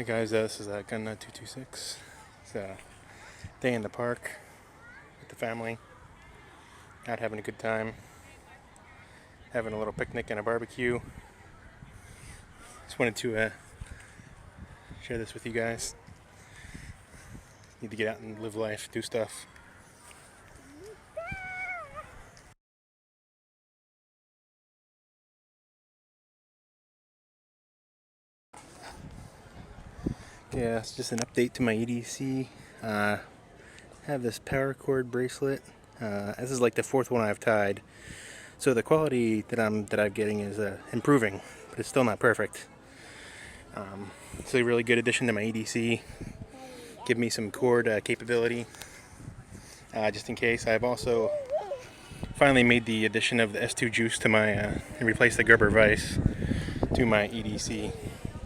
Hi guys, this is Gun 226. It's a day in the park with the family, out having a good time, having a little picnic and a barbecue. Just wanted to share this with you guys. Need to get out and live life, do stuff. Yeah, it's just an update to my EDC. I have this paracord bracelet. This is like the fourth one I've tied. So the quality that I'm getting is improving, but it's still not perfect. It's a really good addition to my EDC. Give me some cord capability, just in case. I've also finally made the addition of the S2 Juice to my and replaced the Gerber Vice to my EDC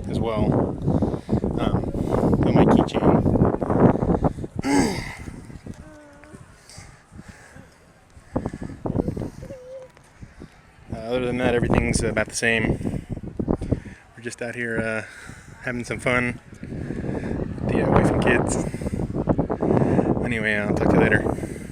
as well. On my keychain. Other than that, everything's about the same. We're just out here having some fun with the wife and kids. Anyway, I'll talk to you later.